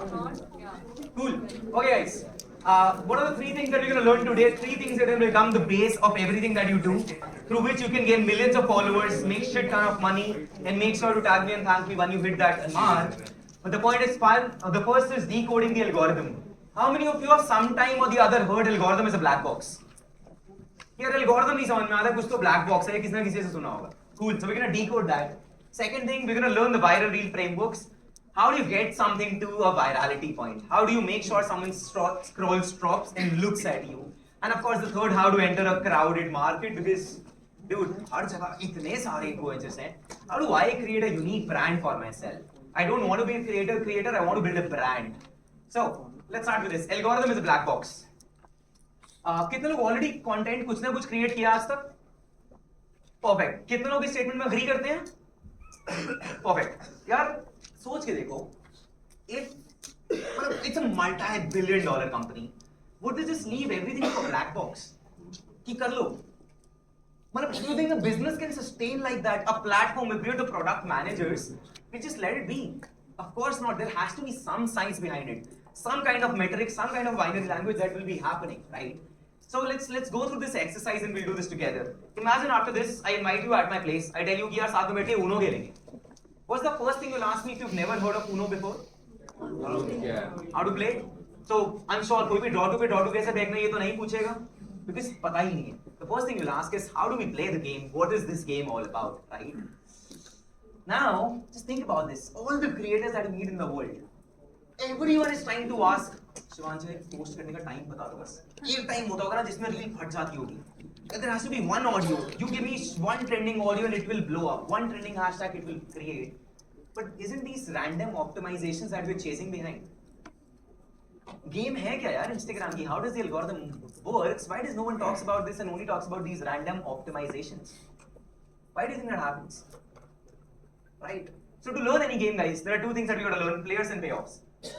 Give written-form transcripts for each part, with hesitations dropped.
Cool. Okay, guys. What are the three things that you're going to learn today? Three things that will become the base of everything that you do, through which you can gain millions of followers, make shit ton of money, and make sure to tag me and thank me when you hit that mark. But the point is fun. The first is decoding the algorithm. How many of you have sometime or the other heard algorithm is a black box? यार algorithm नहीं समझ में आता, कुछ तो black box है, किसी ना किसी से सुना होगा. Cool. So we're gonna decode that. Second thing, we're gonna learn the viral reel frameworks. How do you get something to a virality point? How do you make sure someone scrolls, stops, and looks at you? And of course, the third, how to enter a crowded market, because, dude, हर जगह इतने सारे influencers हैं. How do I create a unique brand for myself? I don't want to be a creator. I want to build a brand. So let's start with this. Algorithm is a black box. कितने लोग already content कुछ ना कुछ create किया आज तक? Perfect. कितने लोग इस स्टेटमेंट में एग्री करते हैं? परफेक्ट. यार सोच के देखो, if it's a multi-billion dollar company, would they just leave everything for black box? कि कर लो. मतलब, do you think the business can sustain like that? A platform, if you're the product managers, we just let it be. Of course not. There has to be some science behind it, some kind of metric, some kind of binary language that will be happening, right? So let's go through this exercise and we'll do this together. Imagine after this, I invite you at my place. I tell you कि यार साथ में बैठ के Uno खेलेंगे. What's the first thing you'll ask me if you've never heard of Uno before? How to play? So I'm sure कोई भी draw to कैसे देखना ये तो नहीं पूछेगा, because पता ही नहीं है. The first thing you'll ask is how do we play the game? What is this game all about, right? Now just think about this. All the creators that you meet in the world, everyone is trying to ask, Shivansh post करने का time बता दो बस. एक time होता होगा ना जिसमें रील फट जाती होगी. There has to be one audio. You give me one trending audio and it will blow up. One trending hashtag it will create. But isn't these random optimizations that we're chasing behind? Game है क्या यार Instagram की? How does the algorithm works? Why does no one talks about this and only talks about these random optimizations? Why do you think that happens? Right? So to learn any game, guys, there are two things that we got to learn: players and payoffs.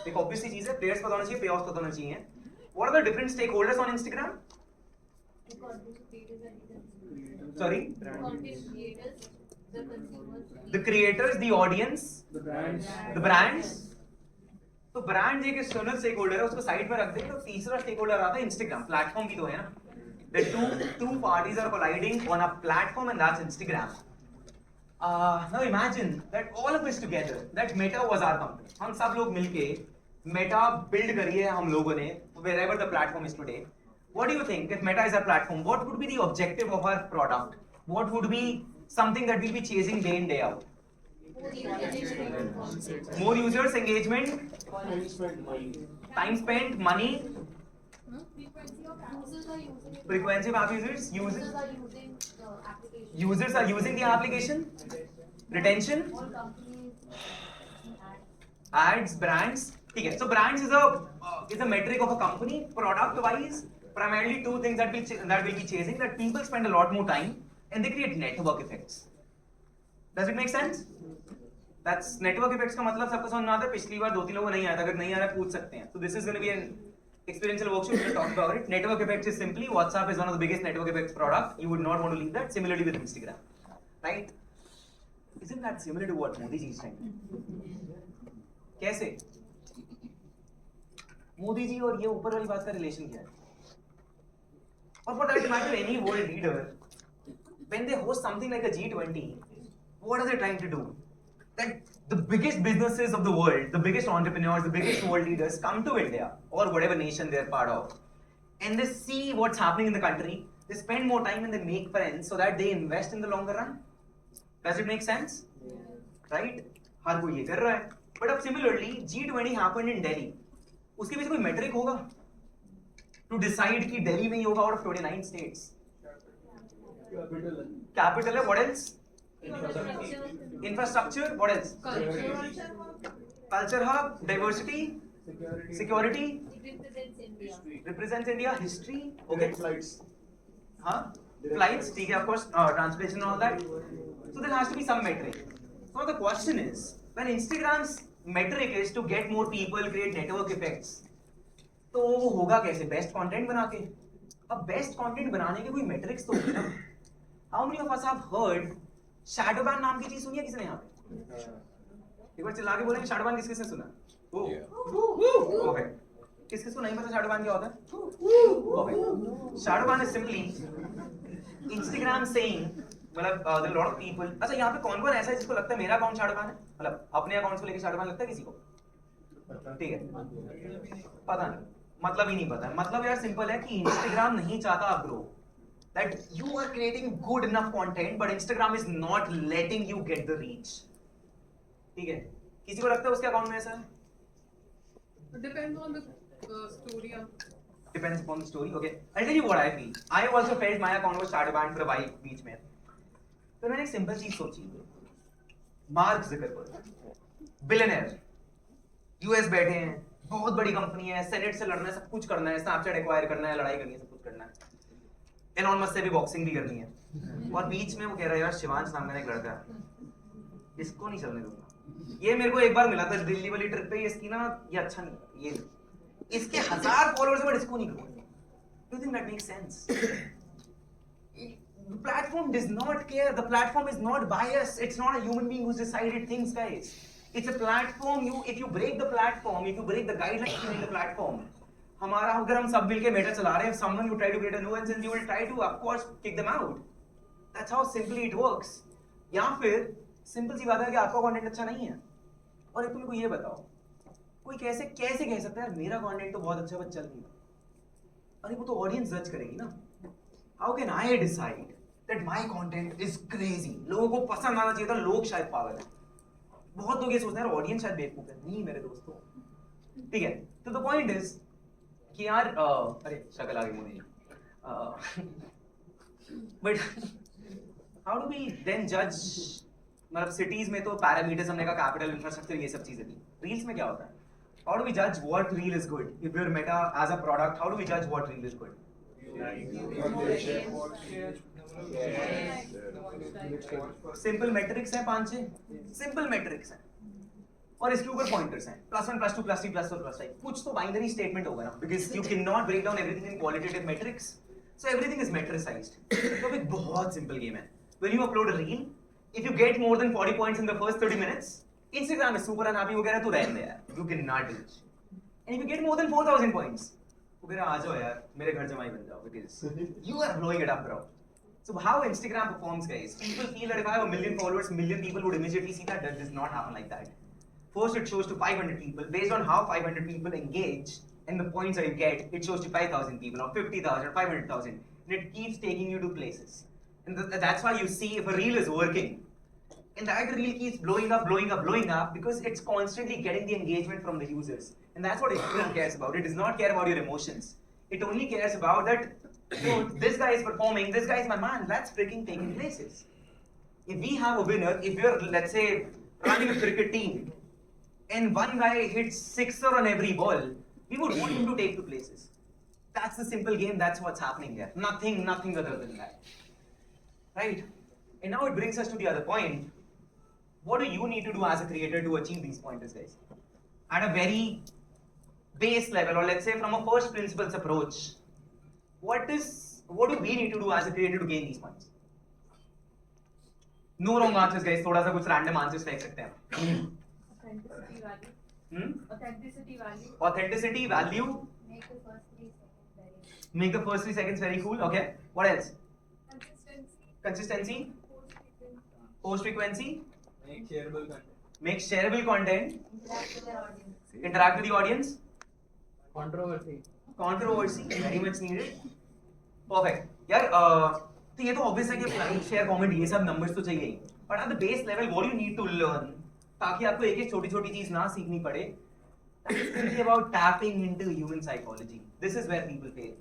एक obviously चीज है, players पता होना चाहिए, payoffs पता होना चाहिए. What are the different stakeholders on Instagram? Sorry? The creators, the audience, the brands. तो ब्रांड एक एक्सटर्नल स्टेक होल्डर है, उसको साइड में रख देंगे. तो तीसरा स्टेक होल्डर आता है इंस्टाग्राम. प्लेटफॉर्म भी तो है ना. The two parties are colliding on a platform and that's Instagram. Now imagine that all of us together, that Meta was our company. हम सब लोग मिलके Meta build करी है हम लोगों ने, wherever the platform is today. What do you think if Meta is our platform? What would be the objective of our product? What would be something that we'll be chasing day in, day out? More users, engagement, time spent, money, frequency of app users, users are using the application, retention, ads, brands. Okay, so brands is a metric of a company. Product wise, primarily two things that we'll be chasing, that people spend a lot more time and they create network effects. Does it make sense? That's network effects का मतलब सबको समझ में आता है. पिछली बार 2-3 लोगों को नहीं आया था, अगर नहीं आ रहा पूछ सकते हैं. So this is going to be an experiential workshop. We'll talk about it. Network effects is simply WhatsApp is one of the biggest network effects product. You would not want to leave that. Similarly with Instagram, right? Isn't that similar to what Modi ji is saying? कैसे? मोदी जी और ये ऊपर वाली बात का relation क्या है? और for that matter, any world leader, when they host something like a G20, what are they trying to do? That the biggest businesses of the world, the biggest entrepreneurs, the biggest world leaders come to India or whatever nation they're part of, and they see what's happening in the country. They spend more time and they make friends so that they invest in the longer run. Does it make sense? Right? हर कोई ये कर रहा है. But अब similarly, G20 happened in Delhi. उसके पीछे कोई metric होगा to decide कि Delhi में ही होगा out of 29 states. Capital है. What else? Infrastructure. What else? Culture hub. Diversity. Security. Represents India. History. Okay. Flights. Flights. ठीक है, of course. Transportation and all that. So there has to be some metric. So the question is, when Instagram's metric is to get more people, create network effects, तो वो होगा कैसे? Best content बना के. अब best content बनाने के कोई metrics तो होंगे ना. How many of us have heard shadow ban नाम की चीज सुनी है किसने यहाँ पे? एक बार चिल्ला के बोलेंगे शैडो बैन किस किसने सुना? परफेक्ट। किस किस को नहीं पता शैडो बैन क्या होता है? Perfect. Shadow ban is simply Instagram saying, मतलब देयर लॉट ऑफ पीपल। अच्छा, यहाँ पे कौन कौन ऐसा है जिसको लगता है मेरा अकाउंट शैडो बैन है? मतलब अपने अकाउंट्स को लेके शैडो बैन लगता है किसी को? ठीक है, पता नहीं, मतलब ही नहीं पता है। मतलब यार सिंपल है कि इंस्टाग्राम नहीं चाहता आप grow, that you are creating good enough content but Instagram is not letting you get the reach। ठीक है, किसी को लगता है उसके अकाउंट में ऐसा है? Depends on the story. Depends upon the story। Okay, I'll tell you what I feel। I also felt my account was shadow banned for a while बीच में। तो मैंने एक सिंपल चीज सोची, मार्क ज़ुकरबर्ग बिलियनर, यूएस बैठे हैं, बहुत बड़ी company है, सेनेट से लड़ना है, सब कुछ करना है, स्नैपचैट एक्वायर करना है, लड़ाई करनी है, सब कुछ करना है, एलॉन मस्क से भी बॉक्सिंग भी करनी है, और बीच में वो कह रहा है यार शिवांश नाम का एक लड़का है, इसको नहीं चलने दूंगा। ये मेरे को एक बार मिला था दिल्ली वाली ट्रिप पे, इसकी ना ये अच्छा नहीं, ये इसके 1000 फॉलोअर्स है बट इसको नहीं करूंगा। Do you think that makes sense? The platform does not care. The platform is not biased. It's not a human being who's decided things, guys. It's a platform. If you break the platform, if you break the guidelines behind the platform, हमारा अगर हम सब मिलके Meta चला रहे हैं, someone you try to create a nuisance and you will try to, of course, kick them out. That's how simply it works. या फिर सिंपल सी बात है कि आपका कंटेंट अच्छा नहीं है, और एक तुम मेरे को ये बताओ, कोई कैसे कैसे कह सकता है यार मेरा कंटेंट तो बहुत अच्छा, बट चल नहीं रहा? अरे वो तो ऑडियंस जज करेगी ना। How can I decide that my content is crazy? लोगों को पसंद आना चाहिए था, लोग शायद पागल हैं। बहुत लोग ये सोचते हैं ऑडियंस शायद बेवकूफ है। नहीं मेरे दोस्तों, ठीक है। तो द पॉइंट इज कि यार अरे शक्ल आ गई मुझे, but how do we then जज? मतलब सिटीज में तो पैरामीटर्स हमने कहा, कैपिटल, इंफ्रास्ट्रक्चर, ये सब चीजें थी। रील्स में क्या होता है? हाउ डू वी जज what reel is good? If your meta as a product, how do we जज what reel is good? Simple metrics है, 5-6 सिंपल मेट्रिक्स हैं, और इसके ऊपर पॉइंटर्स हैं, +1 +2 +3 +4 +5। कुछ तो बाइनरी स्टेटमेंट होगा ना, because you can not break down everything in qualitative metrics, so everything is metricised. तो एक बहुत सिंपल गेम है। When you upload a reel, if you get more than 40 points in the first 30 minutes, Instagram is super unhappy, वो कह रहा है तू रहने दे यार, you cannot do it। And if you get more than 4000 points, वो कह रहा है आ जाओ यार मेरे घर जमाई बन जाओ, because you are blowing it up, bro। So how Instagram performs, guys? People feel that if I have 1 million followers, million people would immediately see that. That does not happen like that. First, it shows to 500 people. Based on how 500 people engage and the points that you get, it shows to 5,000 people, or 50,000, 500,000, and it keeps taking you to places. And that's why you see if a reel is working, and that reel keeps blowing up, blowing up, blowing up, because it's constantly getting the engagement from the users. And that's what Instagram cares about. It does not care about your emotions. It only cares about that, oh, this guy is performing, this guy is my man, that's freaking taking places. If we have a winner, if you're, let's say, running a cricket team, and one guy hits sixer on every ball, we would want him to take to places. That's the simple game, that's what's happening there. Nothing other than that. Right? And now it brings us to the other point. What do you need to do as a creator to achieve these pointers, guys? At a very base level, or let's say from a first principles approach, what do we need to do as a creator to gain these points? No wrong answers, guys. थोड़ा सा कुछ random answers फेंक सकते हैं। Authenticity value. Authenticity value. Authenticity value. Make the first 3 seconds very cool. Okay. What else? Consistency. Post frequency. Make shareable content. Interact with the audience. Controversy. Very much needed. Perfect. यार तो ये तो obvious है कि like share comment ये सब numbers तो चाहिए ही, but at the base level what you need to learn, ताकि आपको एक एक छोटी छोटी चीज ना सीखनी पड़े, that is simply about tapping into human psychology. This is where people fail.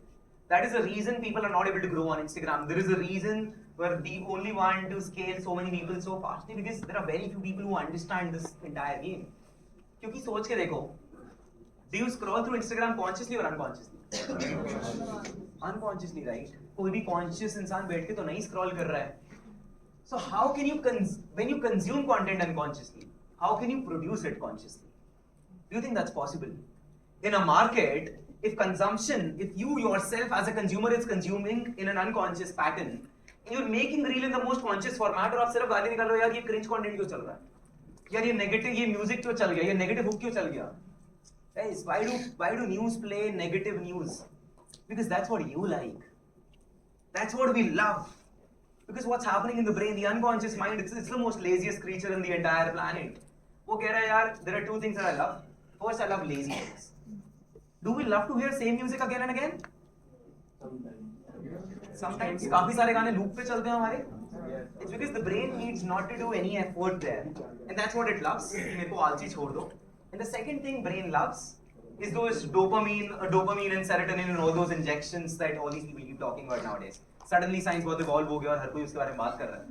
That is the reason people are not able to grow on Instagram. There is a reason where they only want to scale so many people so fast, because there are very few people who understand this entire game. क्योंकि सोच के देखो, do you scroll through Instagram consciously or unconsciously? Unconsciously, right? कोई भी conscious इंसान बैठ के तो नहीं scroll कर रहा है. So how can you when you consume content unconsciously, how can you produce it consciously? Do you think that's possible? In a market, if you yourself as a consumer is consuming in an unconscious pattern, and you're making reel in the most conscious format, और आप सिर्फ गाली निकाल रहे हो यार ये cringe content क्यों चल रहा है, यार ये negative, ये music क्यों चल गया, ये negative hook क्यों चल गया, Guys, why do news play negative news? Because that's what you like. That's what we love. Because what's happening in the brain, the unconscious mind, it's the most laziest creature in the entire planet. वो कह रहा है यार, there are two things that I love. First, I love lazy things. Do we love to hear same music again and again? Sometimes काफी सारे गाने loop पे चलते हैं हमारे. It's because the brain needs not to do any effort there, and that's what it loves. मेरे को आलसी छोड़ दो. And the second thing brain loves is those dopamine and serotonin and all those injections that all these people keep talking about nowadays. Suddenly science बहुत evolve हो गया और हर कोई उसके बारे में बात कर रहा है.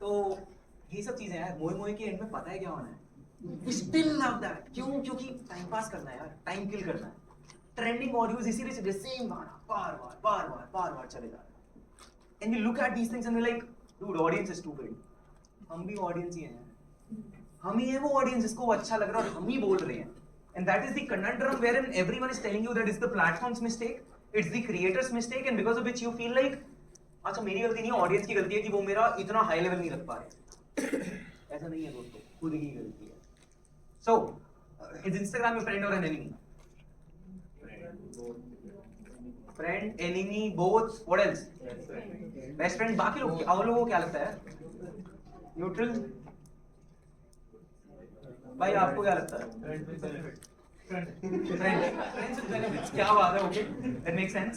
तो ये सब चीजें यार मोए के एंड में पता है क्या होना है. We still love that. क्यों? क्योंकि टाइम पास करना है यार, टाइम किल करना है. ट्रेंडिंग ऑडियोज इसीलिए चल रहे, सेम गाना बार बार चले जा रहे हैं. And we look at these things and we're like, dude, audience is stupid. हम भी audience ही हैं. हम ही है वो audience जिसको वो अच्छा लग रहा है और हम ही बोल रहे हैं. And that is the conundrum wherein everyone is telling you that it's the platform's mistake, it's the creator's mistake, and because of which you feel like, अच्छा मेरी गलती नहीं है, audience की गलती है कि वो मेरा इतना high level नहीं रख पा रहे. ऐसा नहीं है दोस्तों, खुद की गलती है. So, is Instagram your friend or an enemy? Friend, enemy, both. What else? Best friend. बाकी लोग, और लोगों को क्या लगता है? Neutral. भाई आपको क्या लगता है? Friends with benefits. क्या बात है? Okay, that makes sense.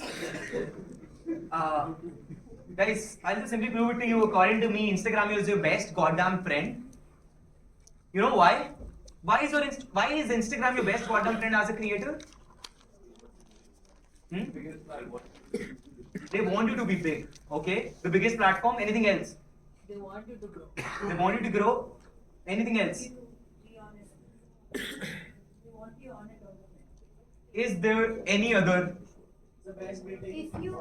Guys, I'll just simply prove it to you. According to me, Instagram is your best goddamn friend. You know why? Why is Instagram your best goddamn friend as a creator? They want you to be big, okay? The biggest platform. Anything else? They want you to grow. They want you to grow. Anything else? Be honest. They want you on it all the time. Is there any other? If you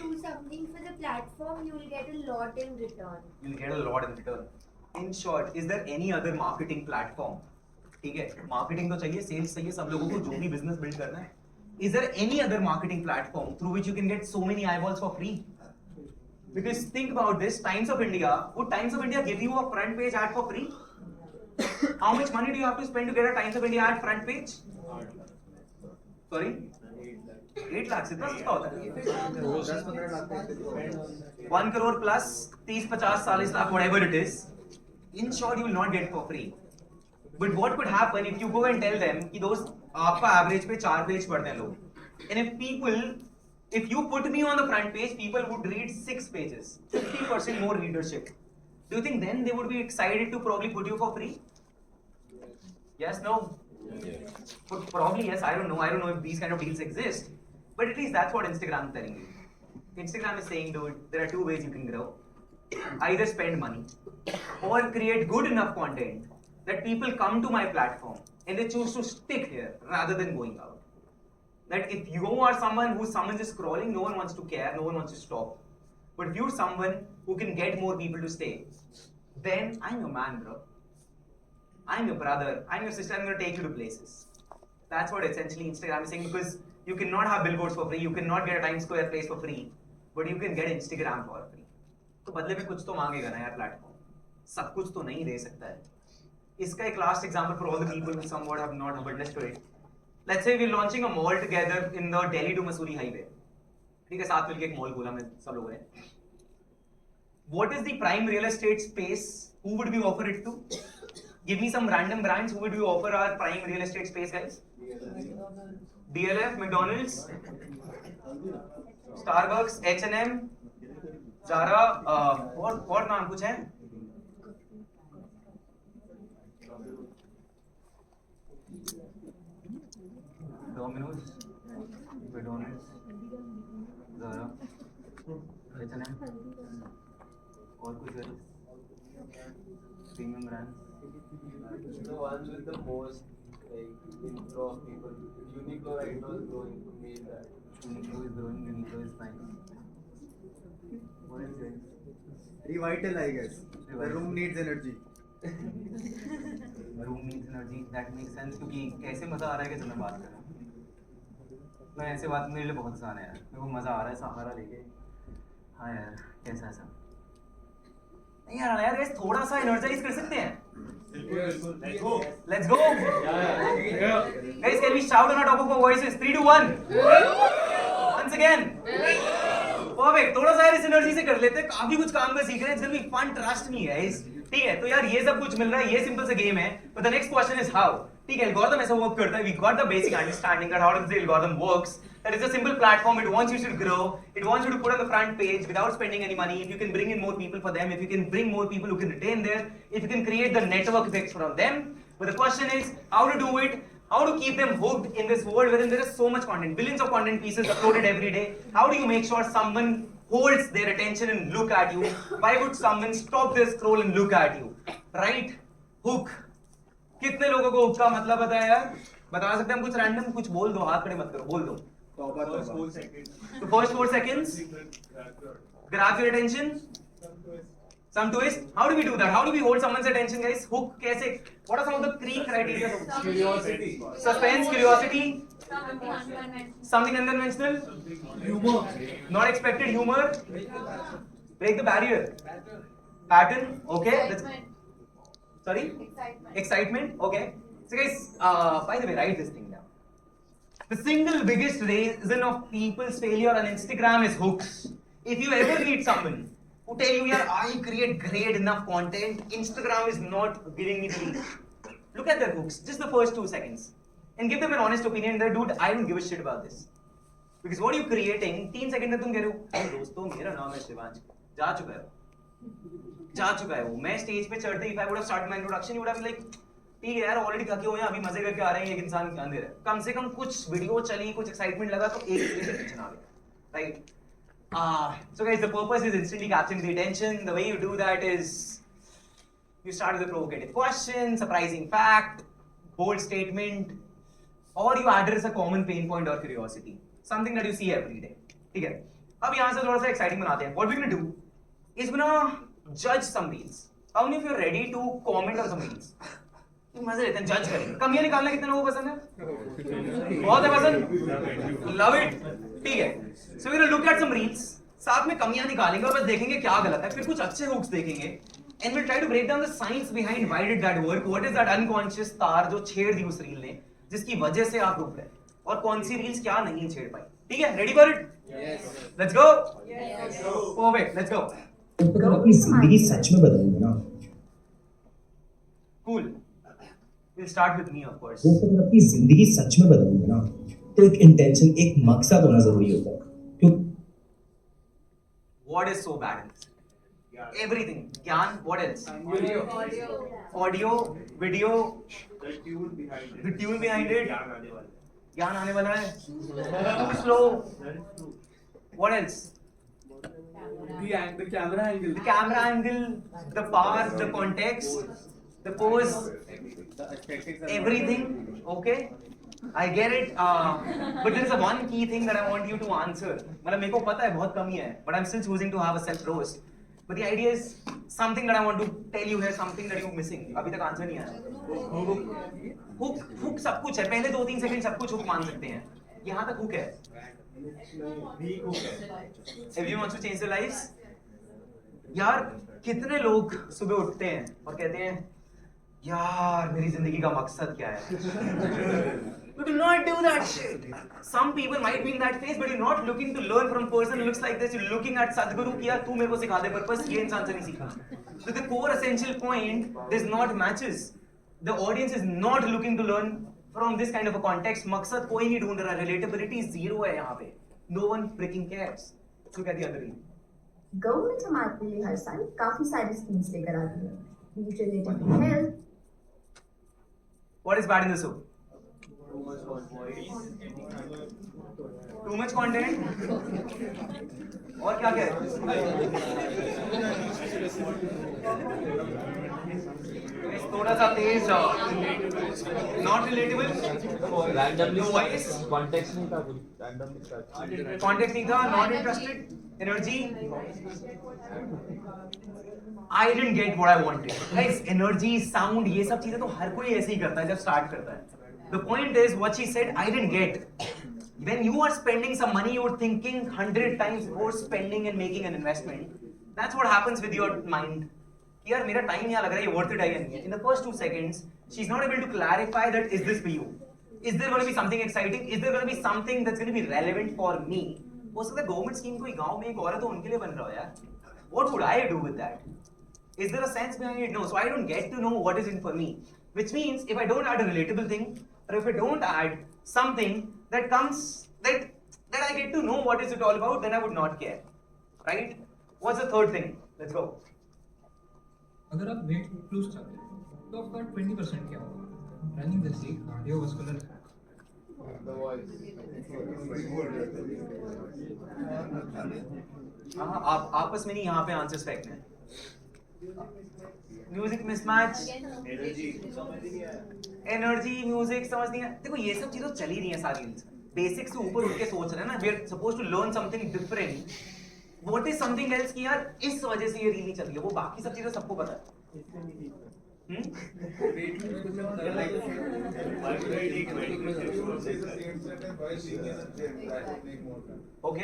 do something for the platform, you will get a lot in return. You'll get a lot in return. In short, is there any other marketing platform? ठीक है, marketing तो चाहिए, sales चाहिए, सब लोगों को जो भी business build करना है. Is there any other marketing platform through which you can get so many eyeballs for free? Because think about this, Times of India, would Times of India give you a front page ad for free? How much money do you have to spend to get a Times of India ad front page? Sorry? 8 lakhs, इतना सस्ता होता है? 1 crore plus 30, 50, 40 lakh, whatever it is. In short, you will not get for free. But what could happen if you go and tell them कि दोस्त आपका average पे 4 page पढ़ते हैं लोग. And if you put me on the front page, people would read 6 pages, 50% more readership. Do you think then they would be excited to probably put you for free? Yes, no? Yes. But probably yes, I don't know if these kind of deals exist. But at least that's what Instagram is telling you. Instagram is saying, dude, there are 2 ways you can grow. Either spend money or create good enough content that people come to my platform and they choose to stick here rather than going out. That if you are someone someone just scrolling, no one wants to care, no one wants to stop. But if you're someone who can get more people to stay, then I'm your man, bro. I'm your brother, I'm your sister, I'm going to take you to places. That's what essentially Instagram is saying, because you cannot have billboards for free, you cannot get a Times Square place for free, but you can get Instagram for free. तो बदले में कुछ तो मांगेगा ना यार platform, सब कुछ तो नहीं दे सकता है. इसका एक last example for all the people who somewhat have not understood it. Let's say we're launching a mall together in the Delhi to Mussoorie highway. ठीक है, साथ मिलके एक मॉल खोला मैं सब लोगों ने. What is the prime real estate space? Who would we offer it to? Give me some random brands. Who would we offer our prime real estate space, guys? DLF, McDonald's, Starbucks, H&M, Zara, और नाम कुछ है? Domino's, McDonald's, Zara, H&M, और कुछ है? Premium brands. The ones with the most inflow of people. Uniqlo right now is growing to me that. Uniqlo is growing, Uniqlo is fine. What else is? Revital, I guess. The room needs energy. Room needs energy. That makes sense क्योंकि कैसे मजा आ रहा है कि मैं बात कर रहा हूँ. मैं ऐसे बात मेरे लिए बहुत आसान है यार. मेरे को मजा आ रहा है सहारा लेके. हाँ यार, कैसा है सब? नहीं यार guys, थोड़ा सा energize कर सकते हैं. Let's go. Guys, can we shout on our top of our voices? 3, 2, 1. Once again. Perfect. थोड़ा सा यार इस एनर्जी से कर लेते हैं. काफी कुछ काम कर सीख रहे हैं. It's gonna be fun. Trust me, guys. ठीक है. तो यार ये सब कुछ मिल रहा है. ये सिंपल सा गेम है. But the next question is how. ठीक है. Algorithm ऐसा work करता है. We got the basic understanding that how the algorithm works. That is a simple platform. It wants you to grow. It wants you to put on the front page without spending any money. If you can bring in more people for them, if you can bring more people who can retain there, if you can create the network effects from them. But the question is how to do it. How to keep them hooked in this world wherein there is so much content, billions of content pieces uploaded every day. How do you make sure someone holds their attention and look at you? Why would someone stop their scroll and look at you? Right? Hook. कितने लोगों को hook का मतलब पता है यार? बता सकते हैं हम कुछ random कुछ बोल दो, हाथ खड़े मत करो, बोल दो. The first 4 seconds. Grab your attention. Some twist. How do we do that? How do we hold someone's attention, guys? Hook कैसे? What are some of the 3 criteria? Curiosity. Suspense, curiosity, Something unconventional. something unconventional, humor, not expected humor, break the barrier, pattern, okay. Excitement. Sorry, excitement, okay. So guys, by the way, write this thing down. The single biggest reason of people's failure on Instagram is hooks. If you ever meet someone who tell you, yeah, I create great enough content, Instagram is not giving me the reach. Look at their hooks, just the first 2 seconds. And give them an honest opinion that, dude, I don't give a shit about this. Because what are you creating? 3 seconds में तुम कह रहे हो, "Hey, दोस्तों, मेरा नाम है शिवांश, जा चुका है वो, मैं स्टेज पे चढ़ते ही, if I would have started my introduction, you would have been like, ठीक है यार, ऑलरेडी थके हुए हैं, अभी मजे करके आ रहे हैं, एक इंसान अंदर है, कम से कम कुछ वीडियो चली, कुछ एक्साइटमेंट लगा तो एक दूसरे से खींचना है, right? So guys, the purpose is instantly capturing the attention. The way you do that is you start with a provocative question, surprising fact, bold statement, or you address a common pain point or curiosity, something that you see every day. ठीक है? अब यहाँ से थोड़ा सा exciting बनाते हैं. What we're gonna do is we're gonna judge some reels. How many of you are ready to comment on some reels? मजे लेते हैं, जज करेंगे. कमियां निकालना कितने लोगों को पसंद है? बहुत है पसंद? Love it. ठीक है. So we're gonna look at some reels. साथ में कमियां निकालेंगे और बस देखेंगे क्या गलत है. फिर कुछ अच्छे hooks देखेंगे. And we'll try to break down the science behind why did that work. What is that unconscious तार जो छेड़ दी उस रील ने, जिसकी वजह से आप रुक गए. और कौन सी रील्स क्या नहीं छेड़ पाई. ठीक है? Ready for it? Yes. Let's go. Yes. Perfect. Let's go. अगर अपनी जिंदगी सच में बदलोगे ना, Cool. We'll start with me, of course. दोस्तों अगर अपनी जिंदगी सच में बदलोगे ना, तो एक इंटेंशन, एक मकसद होना जरूरी होता है. क्यों? What is so bad in this? Everything. Gyan, what else? Audio, video, the tune behind it. Gyan आने वाला है. Too slow. What else? The camera angle. The camera angle, the power, the context, the pose, The aesthetics. everything. Okay? I get it. But there is a one key thing that I want you to answer. मतलब मेरे को पता है बहुत कमी है, but I'm still choosing to have a self roast. But the idea is something that I want to tell you here, something that you're missing. अभी तक आंसर नहीं आया. Hook सब कुछ है. पहले 2-3 सेकंड सब कुछ hook मान सकते हैं. यहाँ तक hook है. Everyone wants to change their lives. यार कितने लोग सुबह उठते हैं और कहते हैं यार मेरी जिंदगी का मकसद क्या है? You do not do that shit. Some people might be in that phase, but you're not looking to learn from a person who looks like this. You're looking at Sadhguru कि यार तू मेरे को सिखा दे purpose, ये इंसान से नहीं सीखा. So the core essential point does not matches. The audience is not looking to learn from this kind of a context. मकसद कोई नहीं ढूंढ रहा. Relatability zero है यहाँ पे. No one freaking cares. Look at the other end. Government हमारे लिए हर साल काफी सारी स्कीम्स लेकर आती है, बीच related to health. What is bad in this show? Too much content. और क्या क्या है? थोड़ा सा तेज. Not relatable. Randomly. No voice. Context नहीं था कुछ. Randomly start. Context नहीं था. Not interested. Energy. I didn't get what I wanted. Guys, energy, sound, ये सब चीजें तो हर कोई ऐसे ही करता है जब start करता है. The point is what she said. I didn't get. When you are spending some money, you're thinking 100 times before spending and making an investment. That's what happens with your mind. कि यार मेरा time यहाँ लग रहा है, ये worth it है या नहीं है. In the first 2 seconds, she's not able to clarify that is this for you? Is there going to be something exciting? Is there going to be something that's going to be relevant for me? हो सकता है government scheme कोई गांव में एक औरत हो उनके लिए बन रहा हो यार. What would I do with that? Is there a sense behind it? No. So I don't get to know what is in for me. Which means if I don't add a relatable thing, or if I don't add something that comes that I get to know what is it all about, then I would not care. Right? What's the third thing? Let's go. अगर आप weight lose चाहते हो तो आपका 20% क्या होगा? Running जैसी cardiovascular The voice. हाँ आप आपस में नहीं यहाँ पे आंसर्स फेंकने हैं. म्यूजिक मिसमैच, एनर्जी म्यूजिक समझ नहीं है. देखो ये सब चीजें चल ही रही हैं सारी. बेसिक्स से ऊपर उठ के सोच रहे हैं ना. We are supposed to learn something different. What is something else कि यार इस वजह से ये रील नहीं चल रही है. वो बाकी सब चीजें सबको पता है. Okay,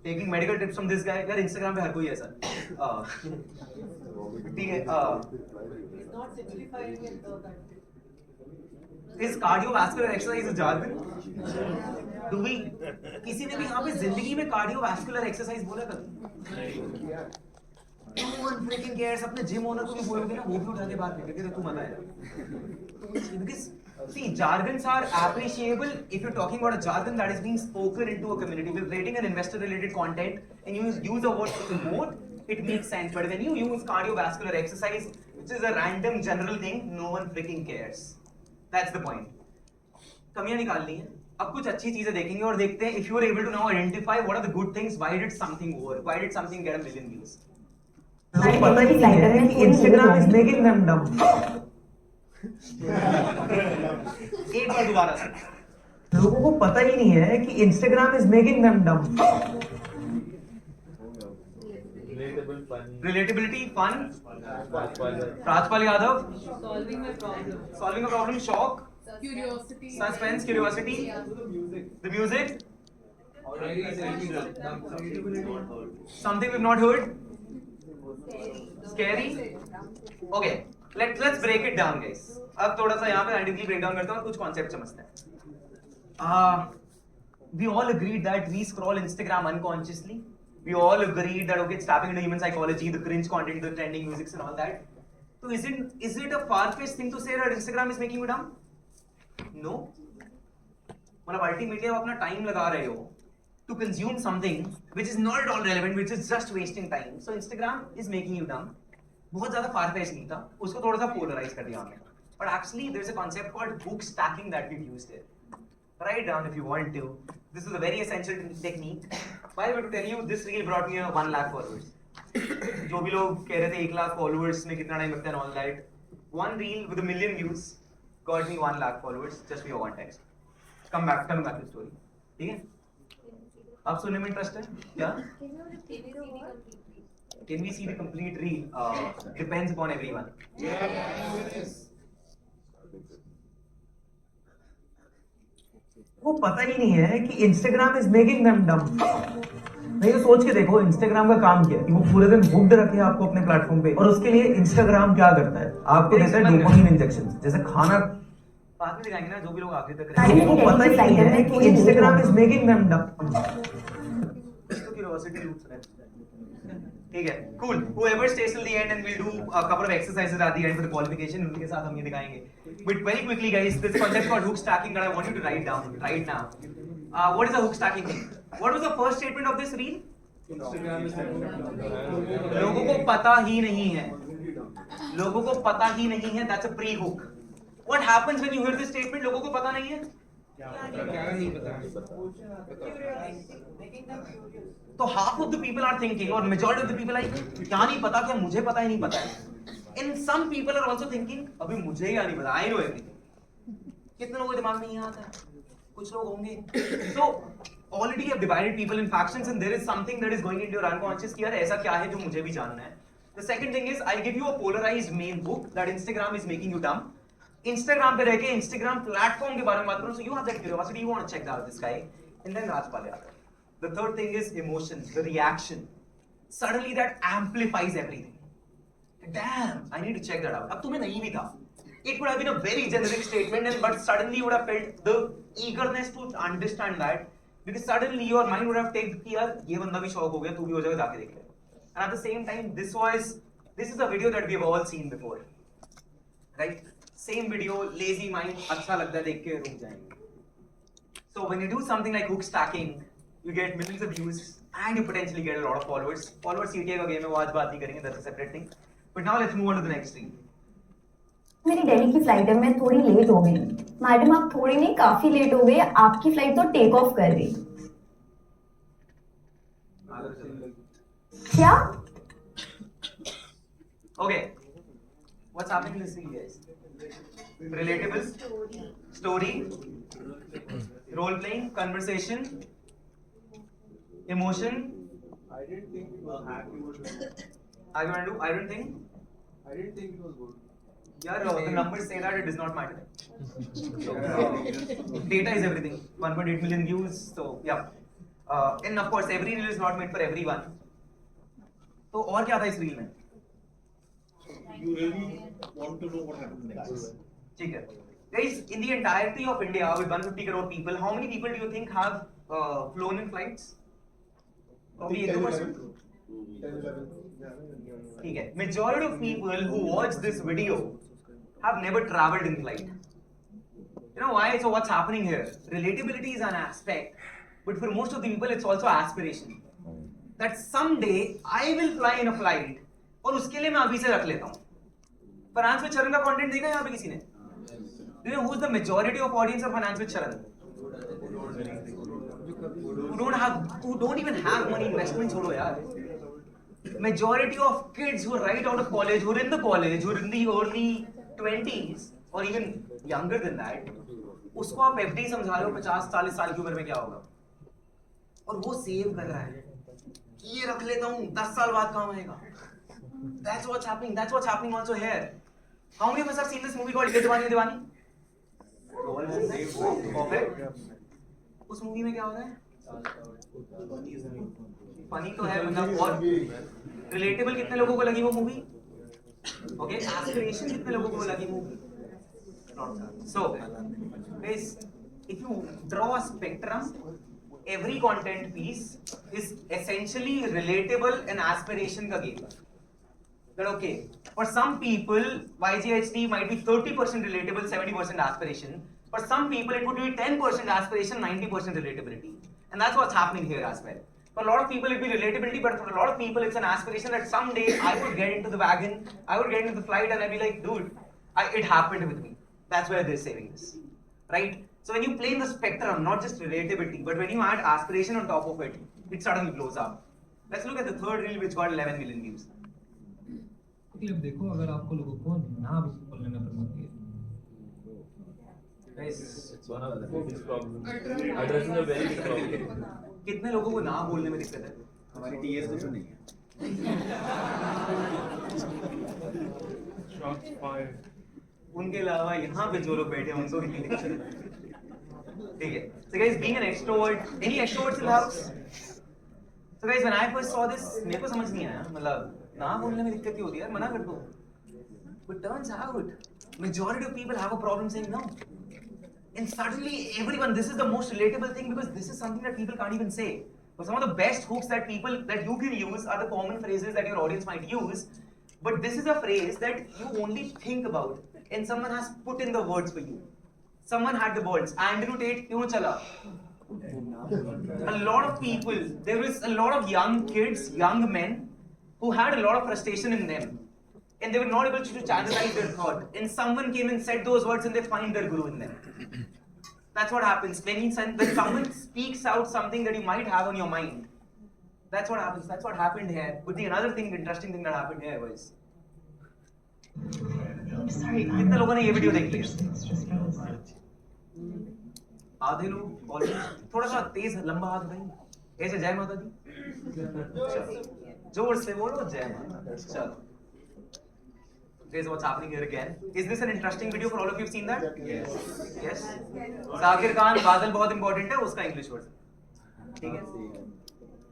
taking medical tips from this guy. यार इंस्टाग्राम पे हर कोई है सर. ठीक है. Is cardiovascular exercise a jargon? Do we? किसी ने भी यहाँ पे जिंदगी में cardiovascular exercise बोला कभी? No one freaking cares. अपने जिम ओनर को भी बोलोगे ना, वो भी उठा के बात नहीं करते. तो तू मत आया. Because see, jargons are appreciable if you're talking about a jargon that is being spoken into a community. If you're creating an investor-related content and you use a word to promote, it makes sense. But when you use cardiovascular exercise, which is a random general thing, no one freaking cares. That's the point. कमियां निकालनी है. अब कुछ अच्छी चीजें देखेंगे और देखते हैं if you are able to now identify what are the good things, why did something work, why did something get a million views. लोगों को पता ही नहीं है कि Instagram is making them dumb. एक बार दोबारा से. लोगों को पता ही नहीं है कि Instagram is making them dumb. Relatable, funny. Relatability, fun. Rajpal. Rajpal Yadav. Solving my problem. Solving a problem, shock. Curiosity. Suspense, curiosity. The music. Something we've not heard. Scary. Okay. Let's break it down, guys. अब थोड़ा सा यहाँ पे scientifically break down करते हैं और कुछ concept समझते हैं. We all agreed that we scroll Instagram unconsciously. We all agreed that okay, it's tapping into human psychology, the cringe content, the trending music and all that. So is it a far-fetched thing to say that Instagram is making you dumb? No. मतलब ultimately आप अपना time लगा रहे हो to consume something which is not at all relevant, which is just wasting time. So Instagram is making you dumb. बहुत ज़्यादा far-fetched नहीं था. उसको थोड़ा सा polarize कर दिया हमने. But actually there's a concept called hook stacking that we've used here. Write down if you want to. This is a very essential technique. By the way, to tell you, this reel brought me 1 lakh followers. जो भी लोग कह रहे थे 1 lakh followers में कितना time लगता है and all that. One reel with 1 million views got me 1 lakh followers just for your one text. Come back to the story. ठीक है? आप सुनने में इंटरेस्ट है क्या? Can we see the complete reel? Depends upon everyone. Yes. वो पता ही नहीं है कि Instagram is making them dumb. नहीं तो सोच के देखो Instagram का काम क्या है कि वो पूरे दिन हुक्ड रखे आपको अपने प्लेटफॉर्म पे और उसके लिए Instagram क्या करता है आपको देता है डोपामाइन इंजेक्शन जैसे खाना बाद में दिखाएंगे ना जो भी लोग आखिर तक रहेंगे वो पता ही नहीं है कि Instagram is making them dumb. Curiosity loops है. ठीक है, cool. Whoever stays till the end and we'll do a couple of exercises at the end for the qualification. उनके साथ हम ये दिखाएंगे. But very quickly, guys, this concept called hook stacking that I want you to write down right now. What is a hook stacking thing? What was the first statement of this reel? लोगों को पता ही नहीं है. लोगों को पता ही नहीं है. That's a pre-hook. What happens when you hear this statement? लोगों को पता नहीं है. तो half of the people are thinking, or majority of the people are क्या नहीं पता क्या मुझे पता ही नहीं पता है. And some people are also thinking अभी मुझे क्या नहीं पता. I know everything. कितने लोगों के दिमाग में ये आता है? कुछ लोग होंगे. So already you have divided people in factions and there is something that is going into your unconscious कि यार ऐसा क्या है जो मुझे भी जानना है. The second thing is I'll give you a polarized main book that Instagram is making you dumb. Instagram पे रह के Instagram platform के बारे में बात करूँ. So you have that curiosity, you want to check out this guy, and then Rajpal Yadav. The third thing is emotions, the reaction. suddenly that amplifies everything. Damn, I need to check that out. अब तुम्हें नहीं भी था. It would have been a very generic statement, but suddenly you would have felt the eagerness to understand that, because suddenly your mind would have taken कि यार ये बंदा भी शॉक हो गया, तू भी हो जाएगा, जाके देख ले. And at the same time, this is a video that we have all seen before, right? Same video, lazy mind, अच्छा लगता है देख के रुक जाएंगे. So when you do something like hook stacking, you get millions of views and you potentially get a lot of followers. Followers CTA का game है, वो आज बात नहीं करेंगे, that's a separate thing. But now let's move on to the next thing. मेरी दिल्ली की flight है, मैं थोड़ी लेट हो गई. मैडम आप थोड़ी नहीं काफी लेट हो गए, आपकी फ्लाइट तो टेक ऑफ कर गई. क्या? Okay, what's happening in this scene, guys? Relatable, story, role playing, conversation, emotion. I didn't think it was happy. I don't think. I didn't think it was good. Yeah, the numbers say that it does not matter. Data is everything. 1.8 million views. So yeah, and of course every reel is not made for everyone. तो और क्या था इस reel में? You really want to know what happened next. ठीक है. Guys, in the entirety of India with 150 crore people, how many people do you think have flown in flights? Probably 8%. ठीक है. Majority of people who watch this video have never traveled in flight. You know why? So what's happening here? Relatability is an aspect, but for most of the people, it's also aspiration. That someday I will fly in a flight, और उसके लिए मैं अभी से रख लेता हूँ. Finance with Charan का content देखा यहाँ पे किसी ने? Do you know who's the majority of audience of Finance with Charan? Who don't even have money. Investment छोड़ो यार. Majority of kids who are right out of college, who are in the college, who are in the early 20s or even younger than that, उसको आप FD समझा रहे हो 50-40 साल की उम्र में क्या होगा, और वो सेव कर रहा है कि ये रख लेता हूँ 10 साल बाद काम आएगा. That's what's happening. That's what's happening also here. How many of us have seen this movie called Ye Diwani Ye Diwani? Perfect. उस मूवी में क्या हो रहा है? फनी तो है मतलब, और रिलेटेबल कितने लोगों को लगी वो मूवी? ओके, एस्पिरेशन कितने लोगों को लगी movie? So, guys, if you draw a spectrum, every content piece is essentially relatable and aspiration का game. That okay, for some people, YGHD might be 30% relatable, 70% aspiration. For some people, it would be 10% aspiration, 90% relatability. And that's what's happening here as well. For a lot of people, it will be relatability, but for a lot of people, it's an aspiration that someday I would get into the wagon, I would get into the flight, and I'd be like, dude, it happened with me. That's where they're saving this, right? So when you play in the spectrum, not just relatability, but when you add aspiration on top of it, it suddenly blows up. Let's look at the third reel, which got 11 million views. Clip देखो अगर आपको लोगों को ना बोलने में promote किया. Guys, It's one of the biggest problems. Addressing a very big problem. कितने लोगों को ना बोलने में दिक्कत है? हमारी टीएस को तो नहीं है. Shots fired. उनके अलावा यहाँ पे जो लोग बैठे हैं उनको कितनी दिक्कत है? ठीक है. So guys, being an extrovert, any extroverts in the house? So guys, when I first saw this, मेरे को समझ नहीं आया. मतलब ना बोलने में दिक्कत क्यों होती है यार, मना कर दो. But turns out, majority of people have a problem saying no. And suddenly everyone, this is the most relatable thing because this is something that people can't even say. But some of the best hooks that you can use are the common phrases that your audience might use. But this is a phrase that you only think about and someone has put in the words for you. Someone had the words. Andrew Tate, kyun chala? A lot of people, there was a lot of young kids, young men who had a lot of frustration in them. And they were not able to channelize their thought. And someone came and said those words and they find their guru in them. That's what happens. When someone speaks out something that you might have on your mind, that's what happens. That's what happened here. But the another thing, interesting thing that happened here was, कितने लोगों ने ये video देख लिया? आधे लोग almost. थोड़ा सा तेज लंबा हाथ भाई, ऐसे जय माता दी, जोर से बोलो जय माता. चलो. Here's what's happening here again. Is this an interesting video for all of you? Seen that? Yes. Yes. Zakir Khan, बादल बहुत important है, उसका English version. ठीक है?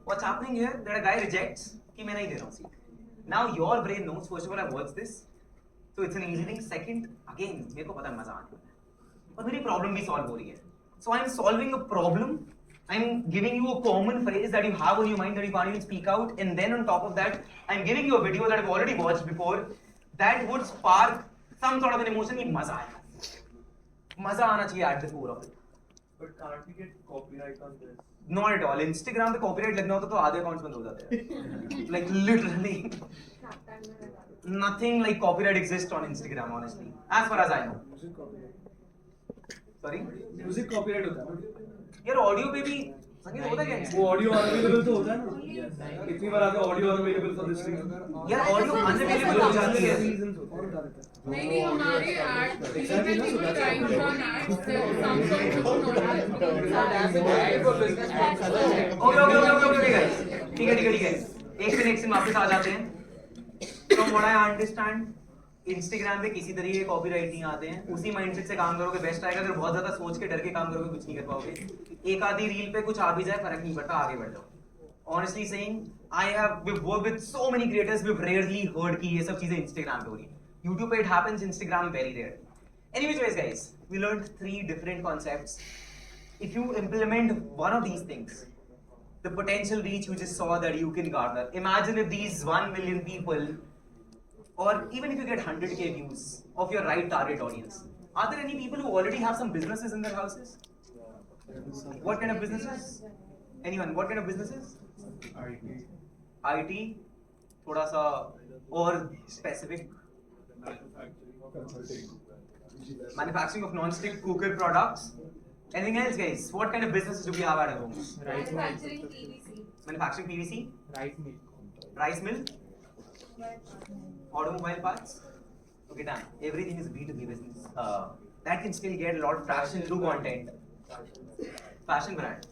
What's happening here? That a guy rejects कि मैं नहीं दे रहा हूँ seat. Now your brain knows. First of all, I've watched this, so it's an easy thing. Second, again, मेरे को पता है मजा आने वाला है और मेरी problem भी solve हो रही है. So I'm solving a problem. I'm giving you a common phrase that you have on your mind that you can't even speak out, and then on top of that, I'm giving you a video that I've already watched before that would spark some sort of an emotion. कि मजा आएगा. मजा आना चाहिए at the core of it. But can't we get copyright on this? Not at all. Instagram पे copyright लगना होता तो आधे accounts बंद हो जाते हैं. Like literally, nothing like copyright exists on Instagram, honestly, as far as I know. Sorry? Music copyright होता है यार ऑडियो पे भी संगीत होता क्या है? वो ऑडियो अनअवेलेबल तो होता है ना कितनी बार आता है ऑडियो अनअवेलेबल फॉर दिस यार ऑडियो अनअवेलेबल हो जाती है. नहीं हमारे ऐड टीवी में भी time on ads okay guys, ठीक है. एक से वापस आ जाते हैं. From what I understand, Instagram पे किसी तरीके के कॉपीराइट नहीं आते हैं. उसी माइंडसेट से काम करोगे बेस्ट आएगा. अगर बहुत ज्यादा सोच के डर के काम करोगे कुछ नहीं कर पाओगे. एक आधी रील पे कुछ आ भी जाए फर्क नहीं पड़ता, आगे बढ़ जाओ. Honestly saying, we've worked with so many creators, we've rarely heard कि ये सब चीजें Instagram पे हो रही हैं. YouTube पे it happens, Instagram very rare. Anyways guys, we learned 3 different concepts. If you implement one of these things, the potential reach you just saw that you can garner. Imagine if these 1 million people, or even if you get 100k views of your right target audience, are there any people who already have some businesses in their houses? What kind of businesses? Anyone? What kind of businesses? IT. थोड़ा सा और specific. Manufacturing of non-stick cooker products. Anything else, guys? What kind of businesses do we have at home? manufacturing PVC. Manufacturing PVC. Rice mill. Automobile parts. Okay, done. Everything is B2B business. That can still get a lot of traction through content. Fashion brand.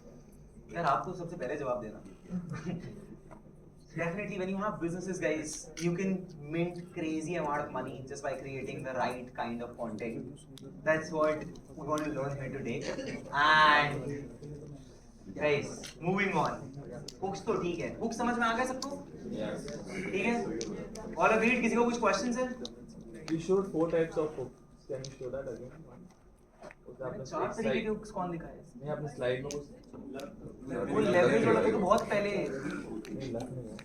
यार आप तो सबसे पहले जवाब देना. Definitely, when you have businesses, guys, you can mint crazy amount of money just by creating the right kind of content. That's what we're going to learn here today. And guys, moving on. Hooks तो ठीक है. Hooks समझ में आ गया सबको? Yes. ठीक है. All agreed? किसी को कुछ questions है? You showed 4 types of hooks. Can you show that again? उसे आपने 4 तरीके के hooks कौन दिखाए? नहीं आपने स्लाइड में कुछ वो leverage वाला तो बहुत पहले. नहीं लग नहीं है.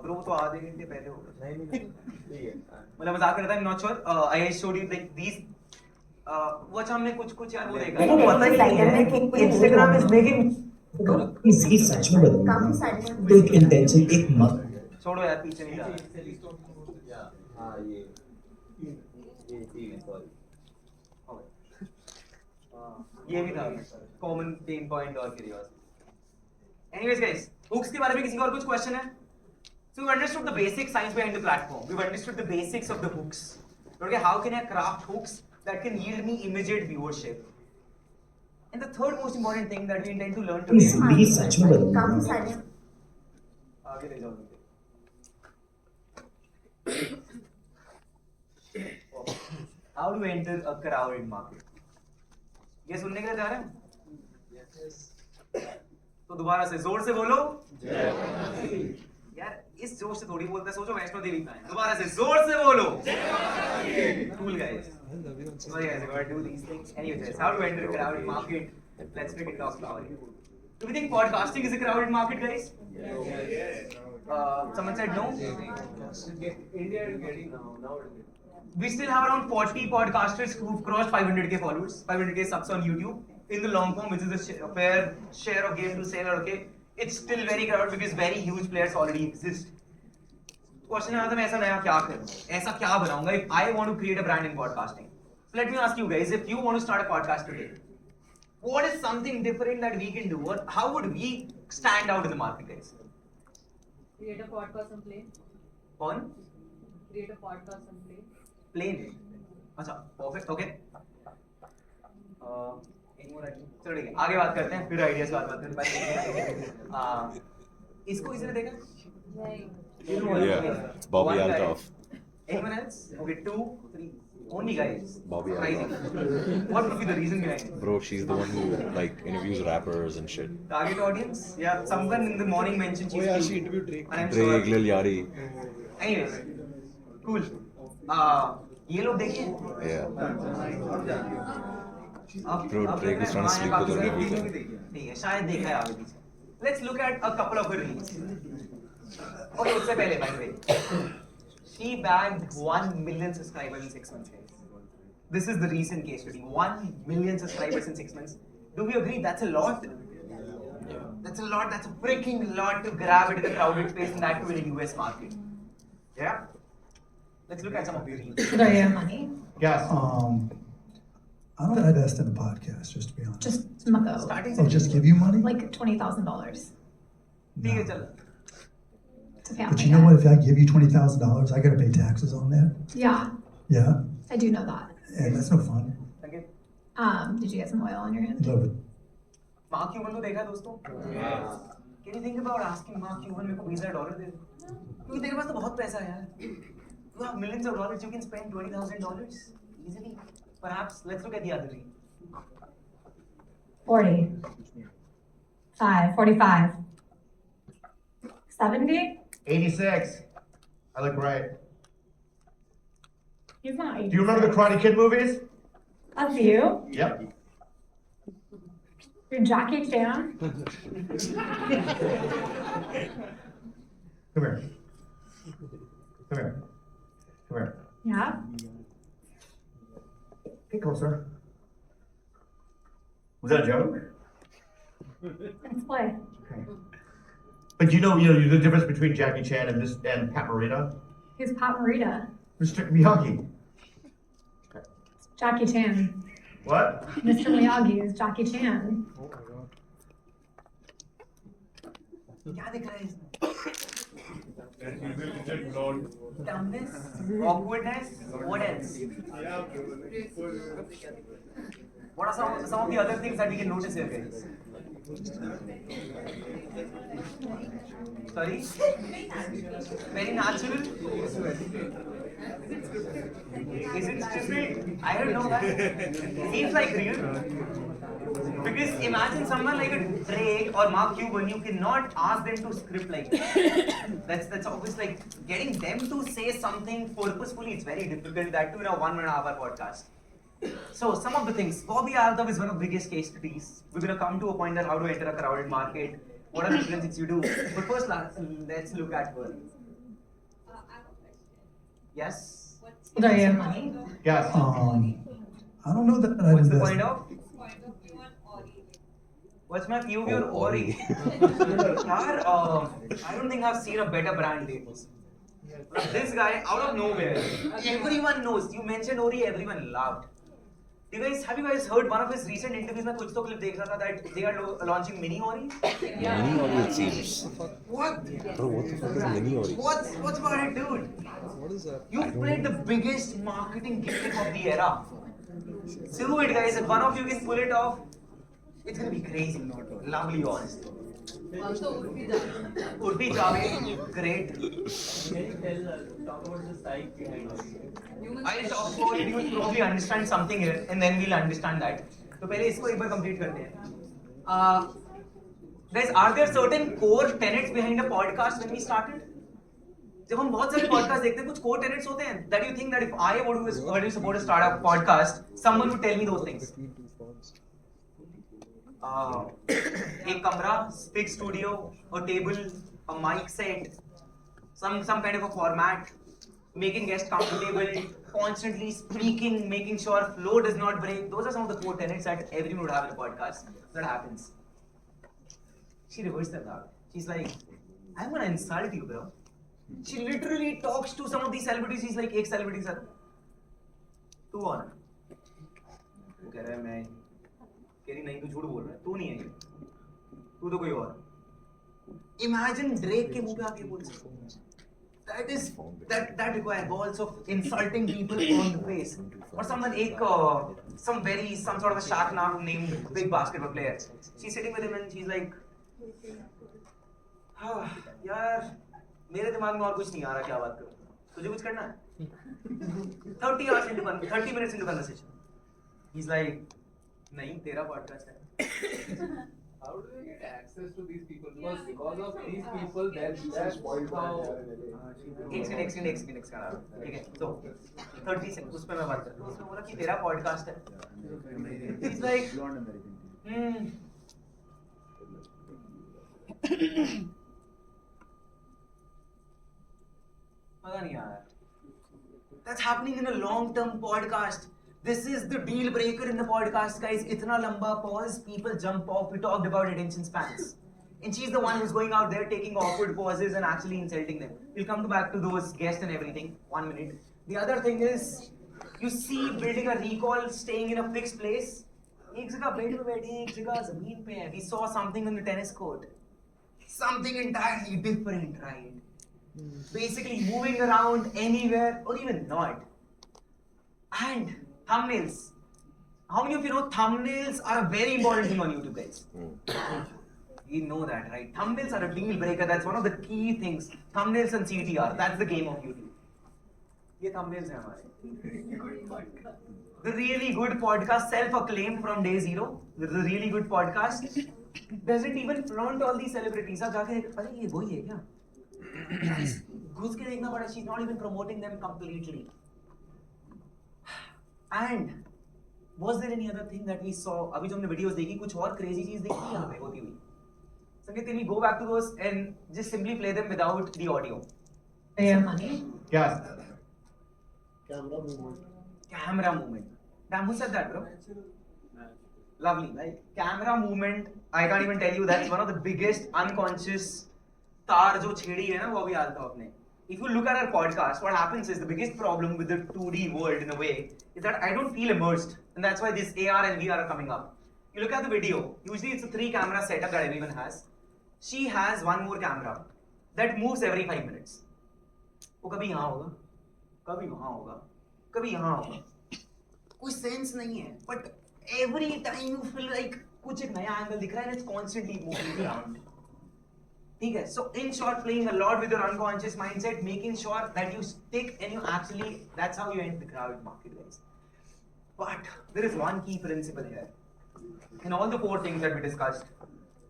प्रो तो आधे घंटे पहले हो गया. नहीं ठीक है. मतलब मजाक कर रहा था. I'm not sure. I showed you like these. वो अच्छा हमने कुछ यार वो देखा. मैंने पता ही स्लाइडर में नहीं एक Instagram is making. इसकी सच में बदल काफी सारे तो एक इंटेंशन एक मक छोड़ो यार पीछे नहीं जा रहा. हाँ ये ठीक है सॉरी. ये भी था कॉमन पेन पॉइंट और क्यूरियोसिटी. एनीवेज गाइस, हुक्स के बारे में किसी का और कुछ क्वेश्चन है? So we've understood the basic science behind the platform. We've understood the basics of the hooks. Okay, how can I craft hooks that can yield me immediate viewership? And the third most important thing that we intend to learn today. जिंदगी सच में बदल काफी सारे आगे ले जाओ. How do we enter a crowded market? ये सुनने के लिए जा रहे हैं? तो दोबारा से जोर से बोलो. यार इस जोर से थोड़ी बोलते हैं. सोचो वैष्णो देवी का है. दोबारा से जोर से बोलो. Cool guys. Sorry guys, I gotta do these things. Anyways, how do we enter a crowded market? Let's freaking talk about it. Do we think podcasting is a crowded market, guys? Yes. Someone said no. India is getting now. We still have around 40 podcasters who've crossed 500k followers, 500k subs on YouTube. In the long form, which is a fair share of game to sell, okay? It's still very crowded because very huge players already exist. Question है मैं ऐसा नया क्या करूँ? ऐसा क्या बनाऊँगा? If I want to create a brand in podcasting, so let me ask you guys: if you want to start a podcast today, what is something different that we can do? Or how would we stand out in the market, guys? Create a podcast and play. On Create a podcast and play. plane. अच्छा, perfect, okay. चलो ठीक है, आगे बात करते हैं, फिर ideas बात करते हैं. इसको किसने देखा? नहीं. Yeah, Bobby Althoff. Anyone else? Okay, 2, 3. Only guys. Bobby Surprising. What would be the reason behind it? Bro, she's the one who like interviews rappers and shit. Target audience? Yeah, someone in the morning mentioned she's cute. she interviewed Drake. And I'm Drake, sure. Lil Yachty. Anyways, cool. ये लोग देखिए. Yeah. अब Bro, Drake was trying to sleep with her and everything. ठीक है, शायद देखा है आगे पीछे. Let's look at a couple of her reels. Okay, उससे पहले by the way, she bagged 1 million subscribers in 6 months. Guys. This is the recent case study. 1 million subscribers in 6 months. Do we agree that's a lot? Yeah. That's a lot. That's a freaking lot to grab into the crowded space and that too in a US market. Yeah. Let's look at some of the reels. Do you have money? Yes. I don't invest in a podcast, just to be honest. Just Mako. Starting Oh, just give you money? Like $20,000. ठीक है No. चल. To pay off But my you know debt. what? If I give you $20,000, I gotta pay taxes on that. Yeah, Yeah, I do know that. and that's no fun. Okay. Did you get some oil on your A hand? little bit. Mark Cuban को देखा है दोस्तों? Can you think about asking Mark Cuban मेरे को $20,000 दे? क्योंकि तेरे पास तो बहुत पैसा है यार. You have millions of dollars. You can spend $20,000 easily. Perhaps. Let's look at the other reel. 40. 45. 70? 86. I look right. He's not 80. Do you remember the Karate Kid movies? That's you? Yep. You're Jackie Chan? Come here. Come here. Come here. Yeah. Get closer. Was that a joke? Let's play. Okay. But you know the difference between Jackie Chan and Pat Morita? Who's Pat Morita? Mr. Miyagi. Jackie Chan. What? Mr. Miyagi is Jackie Chan. क्या दिख रहा है इसमें? Dumbness, awkwardness. What else? What are some of the other things that we can notice here, guys? Sorry? Very natural? Is it stupid? I don't know that. Seems like real. Because imagine someone like a Drake or Mark Cuban, you cannot ask them to script like that. That's obvious. Like getting them to say something purposefully, it's very difficult. That too in a 1.5 hour podcast. So some of the things. Bobby Altham is one of the biggest case studies. We're gonna come to a point that how to enter a crowded market. What are the different things you do? But first, let's look at her. Yes. Do you have money? Yes. I don't know that I'd What's the invest. point of? What's my POV on Ori? Yaar, I don't think I've seen a better brand lately. This guy, out of nowhere, everyone knows. You mentioned Ori, everyone laughed. Have you guys heard one of his recent interviews? मैं कुछ तो clip देख रहा था that they are launching mini Ori. Mini Ori, it seems. What? Bro, what the fuck is Mini Ori? What's about it, dude? What is that? You've played the biggest marketing gimmick of the era. Do it, guys. If one of you can pull it off, it's gonna be crazy. Lovely, honestly. Urfi Javed, great. Talk about the psyche behind it. I'll talk about it. You will probably understand something here, and then we'll understand that. तो पहले इसको एक बार complete करते हैं. Guys, are there certain core tenets behind a podcast when we started? जब हम बहुत सारे podcast देखते हैं, कुछ core tenets होते हैं that you think that if I were to support to start a podcast, someone would tell me those things. एक कमरा, big studio, a table, a mic set, some kind of a format, making guests comfortable, constantly speaking, making sure flow does not break. Those are some of the core tenets that everyone would have in a podcast. That happens. She reversed that. She's like, I'm gonna insult you, bro. She literally talks to some of these celebrities. She's like, एक celebrity sir, तू कौन है? वो कह रहा है मैं. कह रही नहीं, तू झूठ बोल रहा है. तू नहीं है ये. तू तो कोई और. Imagine Drake के मुंह पे आके बोल सकते. That requires balls of insulting people on the face. Or someone some sort of a shark named big basketball player. She's sitting with him and she's like, यार मेरे दिमाग में और कुछ नहीं आ रहा, क्या बात करूं. तुझे कुछ करना है? 30 minutes into conversation. He's like, नहीं तेरा पॉडकास्ट है. How do they get access to these people? Because of these people, that's how. एक सेकंड ठीक है. तो 30 सेकंड उस पे मैं बात करता हूँ. उसने बोला कि तेरा पॉडकास्ट है. He's like, पता नहीं यार. That's happening in a long-term podcast. This is the deal breaker in the podcast, guys. Itna lamba pause, people jump off. We talked about attention spans. And she's the one who's going out there taking awkward pauses and actually insulting them. We'll come back to those guests and everything. 1 minute. The other thing is, you see building a recall, staying in a fixed place. एक जगह bed पे बैठे हैं, एक जगह जमीन पे हैं. We saw something on the tennis court. Something entirely different, right? Basically moving around anywhere or even not. And thumbnails. How many of you know thumbnails are a very important thing on YouTube, guys? You know that, right? Thumbnails are a deal breaker. That's one of the key things. Thumbnails and CTR. That's the game of YouTube. ये thumbnails हैं हमारे. The really good podcast, self-acclaimed from day zero. The really good podcast doesn't even flaunt all these celebrities. आप जाके अरे ये वही है क्या? घुस के देखना पड़ा. She's not even promoting them completely. And was there any other thing that we saw? अभी जो हमने videos देखी, कुछ और crazy चीज देखी यहाँ पे होती हुई. Sangeet, can we go back to those and just simply play them without the audio? क्या? Camera movement. Damn, who said that, bro? Lovely, right? Camera movement. I can't even tell you. That's one of the biggest unconscious तार जो छेड़ी है ना वो अभी आता है अपने. If you look at our podcast, what happens is the biggest problem with the 2D world in a way is that I don't feel immersed, and that's why this AR and VR are coming up. You look at the video. Usually it's a 3-camera setup that everyone has. She has one more camera that moves every 5 minutes. वो कभी यहाँ होगा, कभी वहाँ होगा, कभी यहाँ होगा. कोई sense नहीं है. But every time you feel like कुछ एक नया angle दिख रहा है and it's constantly moving around. ठीक है. So in short, playing a lot with your unconscious mindset, making sure that you stick and you actually, that's how you enter the crowd market, guys. But there is one key principle here. In all the 4 things that we discussed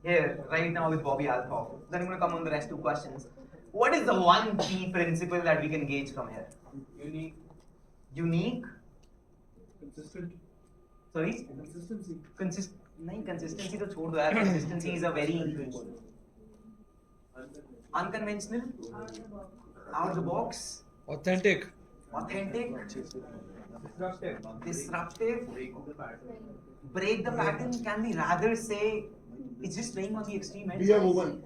here right now with Bobby Alcoff, then I'm going to come on the rest 2 questions. What is the one key principle that we can gauge from here? Unique? Consistent. Sorry? Consistency. नहीं, consistency तो छोड़ दो यार. Consistency is a very unconventional, out of the box, Authentic, disruptive, break the pattern. Can we rather say it's just playing on the extreme end? Be a woman.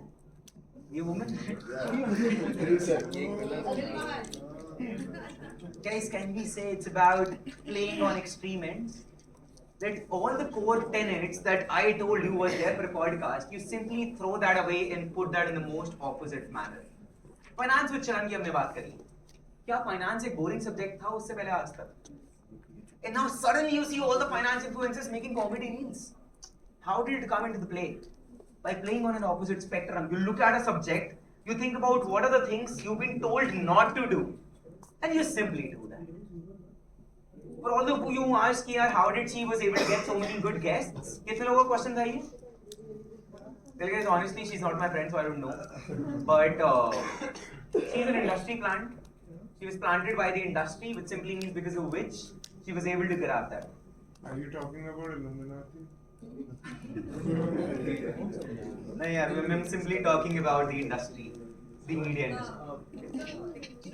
Be a woman? Guys, can we say it's about playing on extreme ends? That all the core tenets that I told you was there for a podcast, you simply throw that away and put that in the most opposite manner. Finance with Charan की हमने बात करी. क्या finance एक boring subject था उससे पहले आज तक? And now suddenly you see all the finance influencers making comedy reels. How did it come into the play? By playing on an opposite spectrum. You look at a subject, you think about what are the things you've been told not to do, and you simply do that. For all of you who asked here, how did she was able to get so many good guests? कितने लोगों का question था ये? Well, guys, honestly, she's not my friend, so I don't know. But she's an industry plant. She was planted by the industry, which simply means because of which she was able to grab that. Are you talking about Illuminati? No, yeah, I'm simply talking about the industry, the media industry. You know, when you do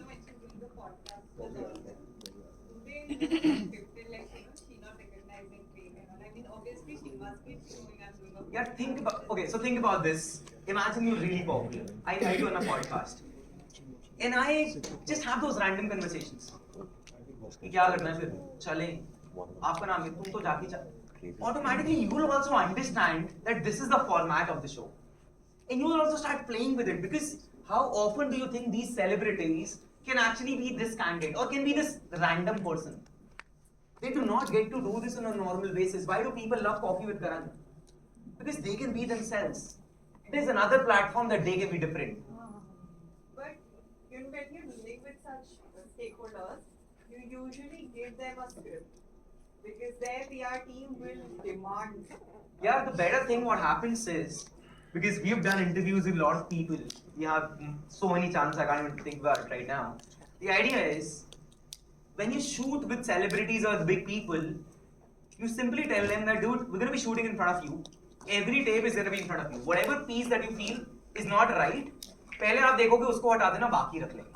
the podcast, she not recognizing fame and all. I mean, obviously she must be showing us doing a Yeah, think about this. Imagine you're really popular. I do on a podcast. And I just have those random conversations. कि क्या करना है फिर? चलें. आपका नाम है, तुम तो जाके चल. Automatically, you will also understand that this is the format of the show. And you will also start playing with it because how often do you think these celebrities can actually be this candid or can be this random person? They do not get to do this on a normal basis. Why do people love Coffee with Karan? Because they can be themselves. It is another platform that they can be different. But you know, when you're dealing with such stakeholders, you usually give them a script because their PR team will demand. Yeah, the better thing what happens is, because we've done interviews with a lot of people, we have so many chances I can't even think about it right now. The idea is, when you shoot with celebrities or the big people, you simply tell them that, dude, we're gonna be shooting in front of you. Every tape is gonna be in front of you. Whatever piece that you feel is not right, पहले आप देखोगे उसको हटा देना, बाकी रख लेंगे.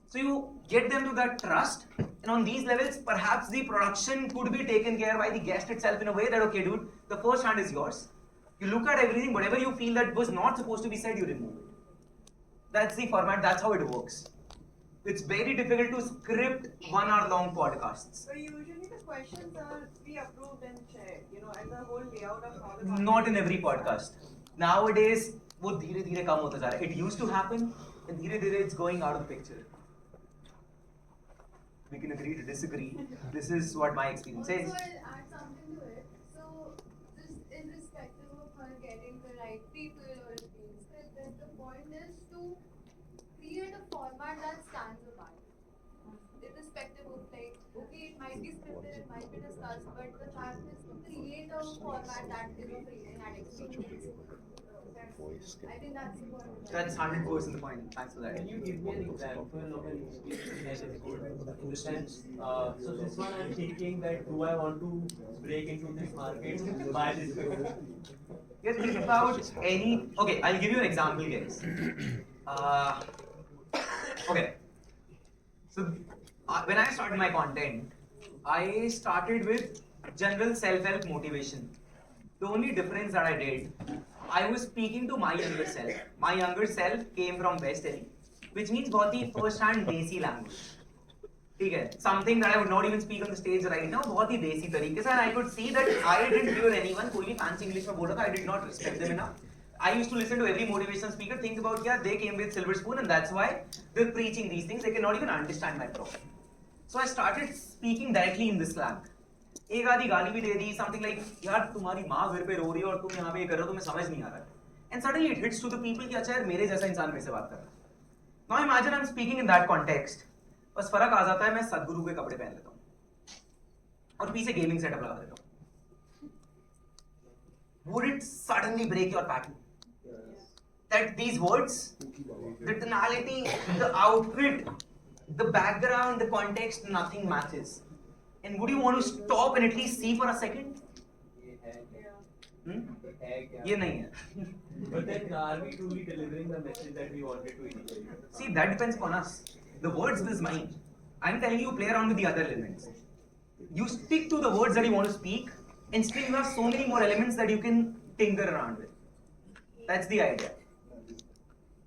So you get them to that trust, and on these levels, perhaps the production could be taken care by the guest itself in a way that, okay, dude, the first hand is yours. You look at everything, whatever you feel that was not supposed to be said, you remove it. That's the format, that's how it works. It's very difficult to script 1 hour long podcasts. So usually the questions are pre-approved and shared, you know, and the whole layout of how the Not in every podcast. Nowadays, वो धीरे धीरे कम होता जा रहा है. It used to happen, and धीरे धीरे it's going out of the picture. We can agree to disagree. This is what my experience Also, is. I'll add something to it. So, just irrespective of her getting the right people or things, the point is to create a format that stands apart. Irrespective of like, okay, it might be scripted, it might be discussed, but the fact is to create a format that is of reading and experience. I think that's important. That's 100% the point. Thanks for that. Can you give me an example of an experience that is good? In the sense, so this one I'm thinking that do I want to break into this market, buy this book? Yeah, think about any. Okay, I'll give you an example, guys. Okay. So when I started my content, I started with general self-help motivation. The only difference that I did, I was speaking to my younger self. My younger self came from West Delhi, which means बहुत ही first-hand देसी language. ठीक है? Something that I would not even speak on the stage right now, बहुत ही देसी तरीके से, and I could see that I didn't fear anyone. कोई भी fancy English में बोल रहा था, I did not respect them enough. I used to listen to every motivational speaker, think about, yeah, they came with silver spoon, and that's why they're preaching these things. They cannot even understand my problem. So I started speaking directly in this slang. एक आधी गाली भी दे दी, something like, यार तुम्हारी माँ घर पे रो रही है और तुम यहाँ पे ये कर रहे हो, तुम्हें समझ नहीं आ रहा है. And suddenly it hits to the people कि अच्छा यार मेरे जैसा इंसान मेरे से बात कर रहा है. Now imagine I'm speaking in that context. बस फर्क आ जाता है, मैं सदगुरु के कपड़े पहन लेता हूँ और पीछे गेमिंग सेटअप लगा देता हूँ. Would it suddenly break your pattern? That these words, the tonality, the outfit, the background, the context, nothing matches. And would you want to stop and at least see for a second? ये नहीं है. But then are we truly delivering the message that we wanted to initially? See, that depends on us. The words is mine. I'm telling you, play around with the other elements. You stick to the words that you want to speak, and still you have so many more elements that you can tinker around with. That's the idea.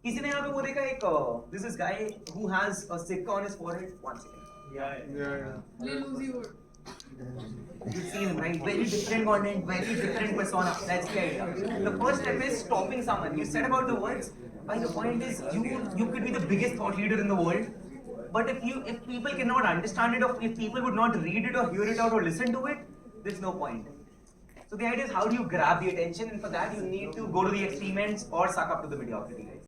किसी ने यहाँ पे वो देखा एक this is guy who has a sitka on his forehead. 1 second. Yeah. You see him, right? Very different content, very different persona. That's the idea. The first step is stopping someone. You said about the words, but the point is you could be the biggest thought leader in the world, but if people cannot understand it, or if people would not read it or hear it out or listen to it, there's no point. So the idea is how do you grab the attention, and for that you need to go to the extreme ends or suck up to the mediocrity, guys.